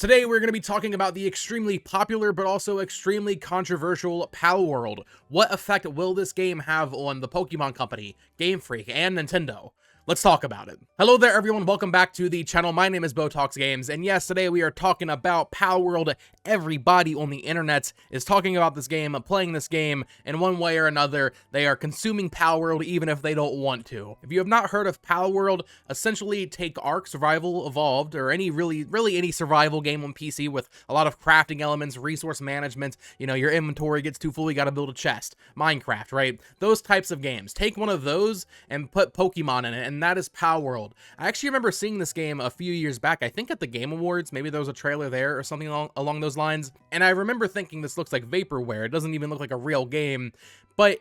Today, we're going to be talking about the extremely popular but also extremely controversial Palworld. What effect will this game have on the Pokemon Company, Game Freak, and Nintendo? Let's talk about it. Hello there, everyone. Welcome back to the channel. My name is Botox Games, and yes, today we are talking about Palworld. Everybody on the internet is talking about this game, playing this game in one way or another. They are consuming Palworld even if they don't want to. If you have not heard of Palworld, essentially take Ark Survival Evolved, or any really any survival game on PC with a lot of crafting elements, resource management. You know, your inventory gets too full, you gotta build a chest. Minecraft, right? Those types of games. Take one of those and put Pokemon in it, and that is Palworld. I actually remember seeing this game a few years back, I think at the Game Awards. Maybe there was a trailer there or something along those lines, and I remember thinking this looks like vaporware. It doesn't even look like a real game. But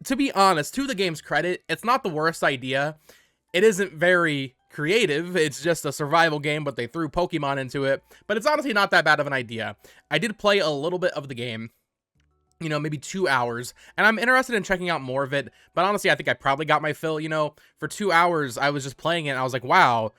to be honest, to the game's credit, it's not the worst idea. It isn't very creative. It's just a survival game, but they threw Pokemon into it. But it's honestly not that bad of an idea. I did play a little bit of the game, you know, maybe 2 hours, and I'm interested in checking out more of it, but honestly, I think I probably got my fill. You know, for 2 hours, I was just playing it, and I was like, wow,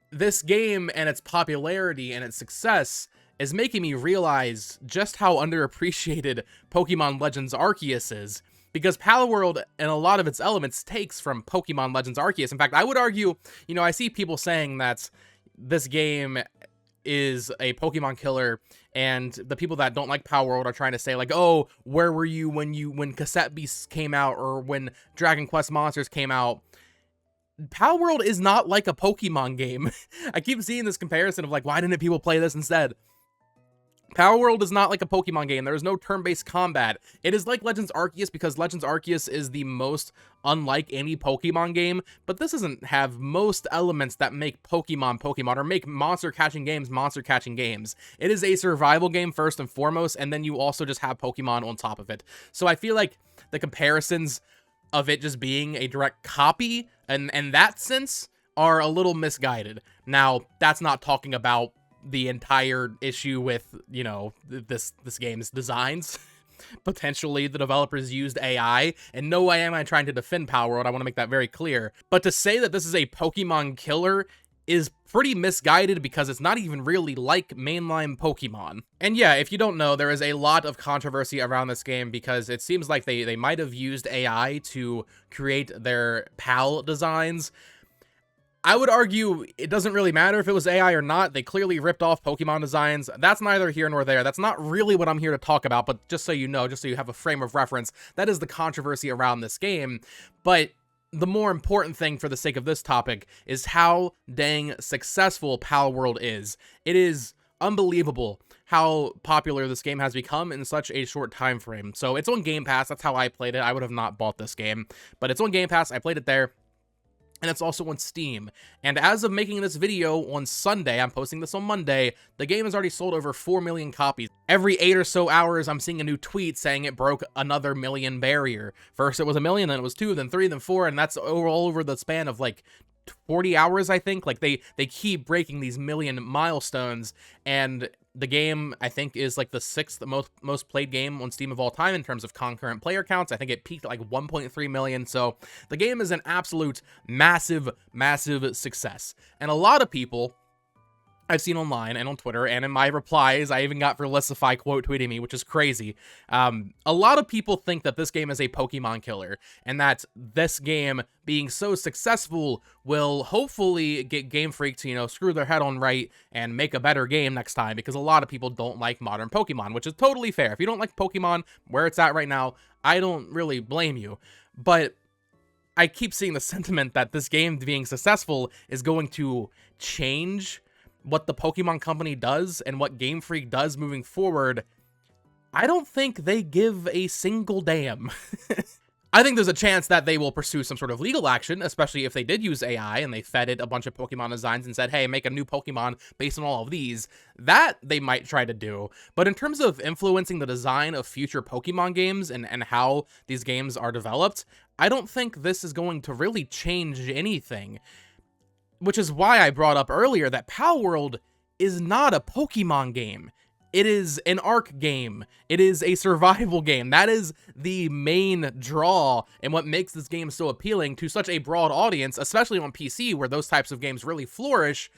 this game and its popularity and its success is making me realize just how underappreciated Pokemon Legends Arceus is, because Palworld and a lot of its elements takes from Pokemon Legends Arceus. In fact, I would argue, you know, I see people saying that this game is a Pokemon killer, and the people that don't like Palworld are trying to say, like, oh, where were you when Cassette Beasts came out, or when Dragon Quest Monsters came out? Palworld is not like a Pokemon game. I keep seeing this comparison of, like, why didn't people play this instead? Palworld is not like a Pokemon game. There is no turn-based combat. It is like Legends Arceus, because Legends Arceus is the most unlike any Pokemon game, but this doesn't have most elements that make Pokemon Pokemon, or make monster-catching games monster-catching games. It is a survival game first and foremost, and then you also just have Pokemon on top of it. So I feel like the comparisons of it just being a direct copy, and that sense, are a little misguided. Now, that's not talking about the entire issue with, you know, this game's designs. Potentially the developers used AI, and no way am I trying to defend Palworld. I want to make that very clear. But to say that this is a Pokemon killer is pretty misguided, because it's not even really like mainline Pokemon. And yeah, if you don't know, there is a lot of controversy around this game, because it seems like they might have used AI to create their PAL designs. I would argue it doesn't really matter if it was AI or not. They clearly ripped off Pokemon designs. That's neither here nor there. That's not really what I'm here to talk about, but just so you know, just so you have a frame of reference, that is the controversy around this game. But the more important thing for the sake of this topic is how dang successful Palworld is. It is unbelievable how popular this game has become in such a short time frame. So it's on Game Pass. That's how I played it. I would have not bought this game, but it's on Game Pass. I played it there. And it's also on Steam. And as of making this video on Sunday, I'm posting this on Monday, the game has already sold over 4 million copies. Every 8 or so hours, I'm seeing a new tweet saying it broke another million barrier. First it was 1 million, then it was 2, then 3, then 4, and that's all over the span of like 40 hours, I think. Like, they keep breaking these million milestones, and the game, I think, is like the 6th most played game on Steam of all time in terms of concurrent player counts. I think it peaked at like 1.3 million. So the game is an absolute massive success. And a lot of people I've seen online and on Twitter and in my replies, I even got Verlisify quote tweeting me, which is crazy. A lot of people think that this game is a Pokemon killer, and that this game being so successful will hopefully get Game Freak to, you know, screw their head on right and make a better game next time, because a lot of people don't like modern Pokemon, which is totally fair. If you don't like Pokemon where it's at right now, I don't really blame you. But I keep seeing the sentiment that this game being successful is going to change what the Pokemon Company does and what Game Freak does moving forward. I don't think they give a single damn. I think there's a chance that they will pursue some sort of legal action, especially if they did use AI and they fed it a bunch of Pokemon designs and said, hey, make a new Pokemon based on all of these. That they might try to do. But in terms of influencing the design of future Pokemon games and how these games are developed, I don't think this is going to really change anything. Which is why I brought up earlier that Palworld is not a Pokemon game. It is an Ark game. It is a survival game. That is the main draw and what makes this game so appealing to such a broad audience, especially on PC, where those types of games really flourish.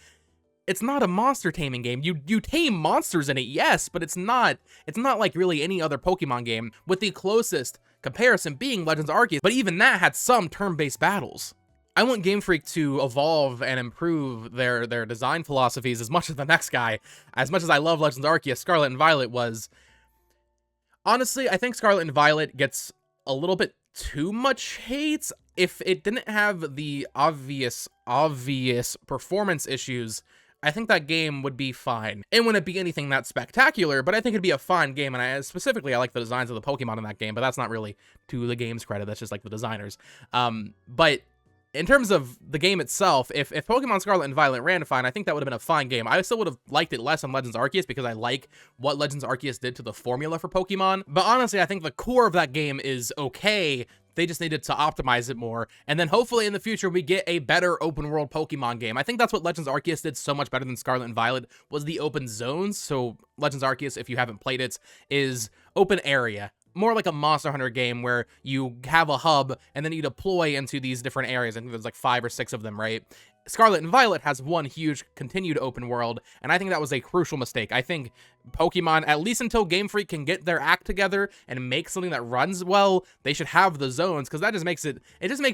it's not a monster taming game. You tame monsters in it, yes, but it's not like really any other Pokemon game, with the closest comparison being Legends Arceus, but even that had some turn-based battles. I want Game Freak to evolve and improve their design philosophies as much as the next guy. As much as I love Legends Arceus, Scarlet and Violet was... Honestly, I think Scarlet and Violet gets a little bit too much hate. If it didn't have the obvious performance issues, I think that game would be fine. It wouldn't be anything that spectacular, but I think it'd be a fine game, and I like the designs of the Pokemon in that game, but that's not really to the game's credit, that's just like the designers. But in terms of the game itself, if Pokemon Scarlet and Violet ran fine, I think that would have been a fine game. I still would have liked it less on Legends Arceus because I like what Legends Arceus did to the formula for Pokemon. But honestly, I think the core of that game is okay. They just needed to optimize it more. And then hopefully in the future, we get a better open world Pokemon game. I think that's what Legends Arceus did so much better than Scarlet and Violet, was the open zones. So Legends Arceus, if you haven't played it, is open area. More like a Monster Hunter game where you have a hub and then you deploy into these different areas. I think there's like 5 or 6 of them, right? Scarlet and Violet has one huge continued open world, and I think that was a crucial mistake. I think Pokemon, at least until Game Freak can get their act together and make something that runs well, they should have the zones, because that just makes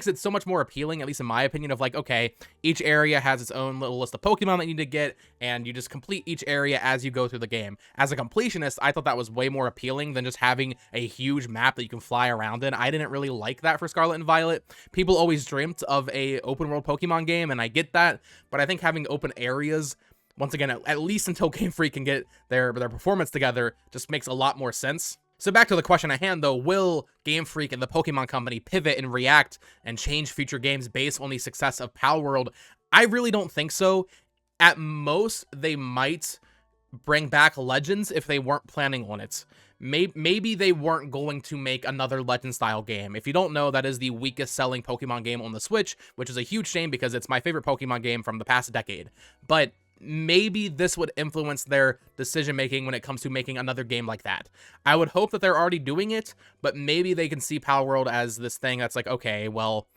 it so much more appealing, at least in my opinion, of like, okay, each area has its own little list of Pokemon that you need to get, and you just complete each area as you go through the game. As a completionist, I thought that was way more appealing than just having a huge map that you can fly around in. I didn't really like that for Scarlet and Violet. People always dreamt of a open world Pokemon game, and I get that, but I think having open areas, once again, at least until Game Freak can get their performance together, just makes a lot more sense. So back to the question at hand, though, will Game Freak and the Pokemon Company pivot and react and change future games based on the success of Palworld? I really don't think so. At most, they might bring back Legends if they weren't planning on it. Maybe they weren't going to make another Legend-style game. If you don't know, that is the weakest-selling Pokemon game on the Switch, which is a huge shame because it's my favorite Pokemon game from the past decade. But maybe this would influence their decision-making when it comes to making another game like that. I would hope that they're already doing it, but maybe they can see Palworld as this thing that's like, okay, well,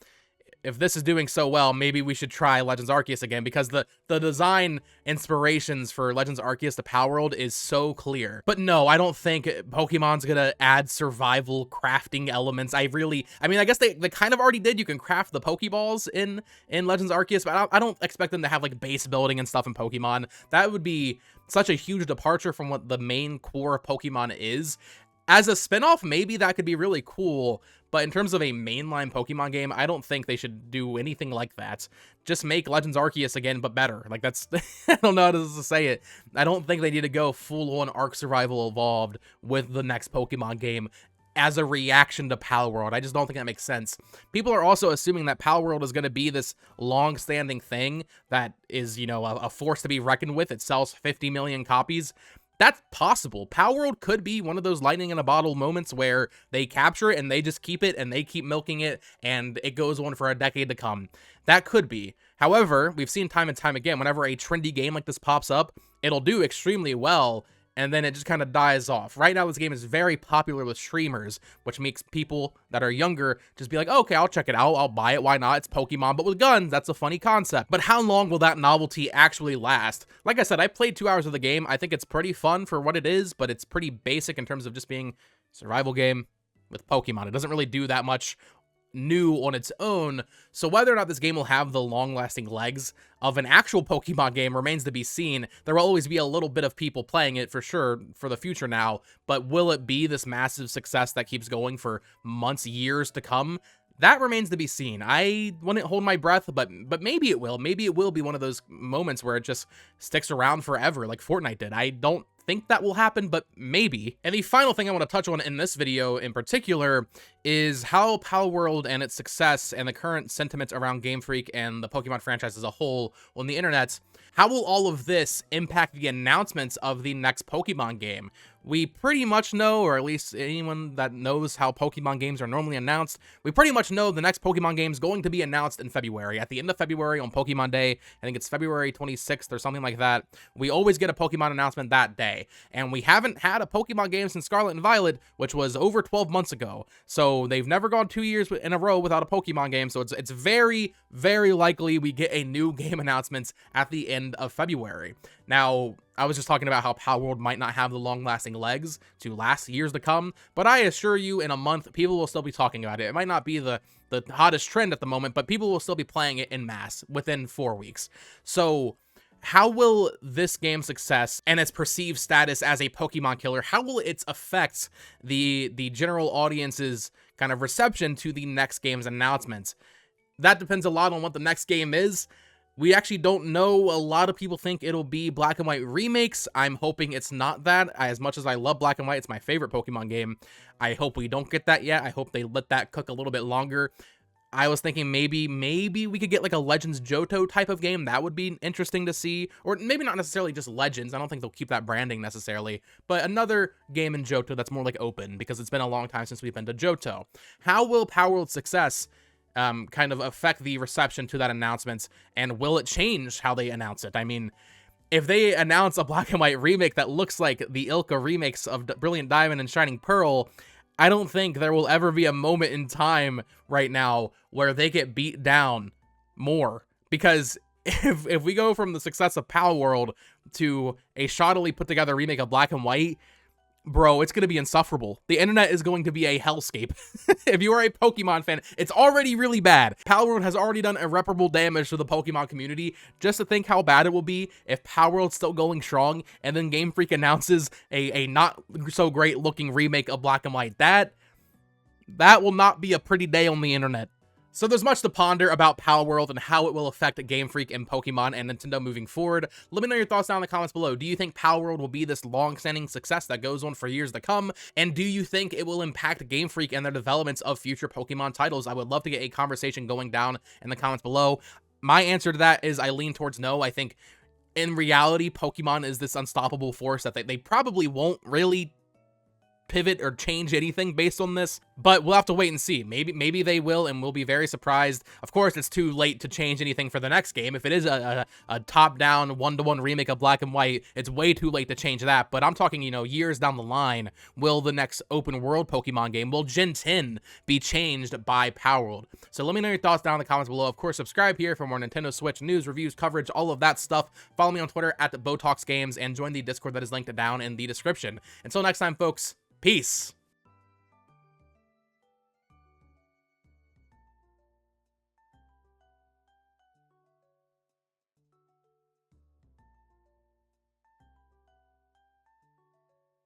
if this is doing so well, maybe we should try Legends Arceus again, because the design inspirations for Legends Arceus to Palworld is so clear. But no, I don't think Pokemon's gonna add survival crafting elements. I mean, I guess they kind of already did. You can craft the Pokeballs in Legends Arceus, but I don't expect them to have like base building and stuff in Pokemon. That would be such a huge departure from what the main core of Pokemon is. As a spinoff, maybe that could be really cool, but in terms of a mainline Pokemon game, I don't think they should do anything like that. Just make Legends Arceus again, but better. Like, that's... I don't know how to say it. I don't think they need to go full-on Arc Survival Evolved with the next Pokemon game as a reaction to Palworld. I just don't think that makes sense. People are also assuming that Palworld is going to be this long-standing thing that is, you know, a force to be reckoned with. It sells 50 million copies. That's possible. Palworld could be one of those lightning in a bottle moments where they capture it and they just keep it and they keep milking it and it goes on for a decade to come. That could be. However, we've seen time and time again, whenever a trendy game like this pops up, it'll do extremely well, and then it just kind of dies off. Right now, this game is very popular with streamers, which makes people that are younger just be like, oh, okay, I'll check it out, I'll buy it, why not? It's Pokemon, but with guns. That's a funny concept. But how long will that novelty actually last? Like I said, I played 2 hours of the game. I think it's pretty fun for what it is, but it's pretty basic in terms of just being a survival game with Pokemon. It doesn't really do that much new on its own, so whether or not this game will have the long-lasting legs of an actual Pokemon game remains to be seen. There will always be a little bit of people playing it for sure for the future now, but will it be this massive success that keeps going for months, years to come? That remains to be seen. I wouldn't hold my breath, but maybe it will. Maybe it will be one of those moments where it just sticks around forever, like Fortnite did. I don't think that will happen, but maybe. And the final thing I want to touch on in this video in particular is how Palworld and its success and the current sentiment around Game Freak and the Pokemon franchise as a whole on the internet, how will all of this impact the announcements of the next Pokemon game? we pretty much know, or at least anyone that knows how Pokemon games are normally announced, we pretty much know the next Pokemon game is going to be announced in February. At the end of February on Pokemon Day, I think it's February 26th or something like that, we always get a Pokemon announcement that day. And we haven't had a Pokemon game since Scarlet and Violet, which was over 12 months ago. So they've never gone 2 years in a row without a Pokemon game. So it's very, very likely we get a new game announcements at the end of February. Now, I was just talking about how Palworld might not have the long-lasting legs to last years to come, but I assure you in a month, people will still be talking about it. It might not be the hottest trend at the moment, but people will still be playing it en masse within 4 weeks. So how will this game's success and its perceived status as a Pokemon killer, how will it affect the general audience's kind of reception to the next game's announcements? That depends a lot on what the next game is. We actually don't know. A lot of people think it'll be Black and White remakes. I'm hoping it's not that. As much as I love Black and White, it's my favorite Pokemon game. I hope we don't get that yet. I hope they let that cook a little bit longer. I was thinking maybe we could get like a Legends Johto type of game. That would be interesting to see. Or maybe not necessarily just Legends. I don't think they'll keep that branding necessarily. But another game in Johto that's more like open, because it's been a long time since we've been to Johto. How will Palworld's success kind of affect the reception to that announcement, and will it change how they announce it? I mean, if they announce a Black and White remake that looks like the Ilka remakes of Brilliant Diamond and Shining Pearl, I don't think there will ever be a moment in time right now where they get beat down more. Because if we go from the success of Palworld to a shoddily put together remake of Black and White, bro, it's going to be insufferable. The internet is going to be a hellscape. If you are a Pokemon fan, it's already really bad. Palworld has already done irreparable damage to the Pokemon community. Just to think how bad it will be if Palworld's still going strong and then Game Freak announces a not so great looking remake of Black and White. That will not be a pretty day on the internet. So there's much to ponder about Palworld and how it will affect Game Freak and Pokemon and Nintendo moving forward. Let me know your thoughts down in the comments below. Do you think Palworld will be this long-standing success that goes on for years to come? And do you think it will impact Game Freak and their developments of future Pokemon titles? I would love to get a conversation going down in the comments below. My answer to that is I lean towards no. I think in reality, Pokemon is this unstoppable force that they probably won't really pivot or change anything based on this, but we'll have to wait and see. Maybe they will, and we'll be very surprised. Of course, it's too late to change anything for the next game. If it is a top-down, one-to-one remake of Black and White, it's way too late to change that, but I'm talking, you know, years down the line. Will the next open-world Pokemon game, will Gen 10 be changed by Palworld? So let me know your thoughts down in the comments below. Of course, subscribe here for more Nintendo Switch news, reviews, coverage, all of that stuff. Follow me on Twitter at Botox Games, and join the Discord that is linked down in the description. Until next time, folks, peace.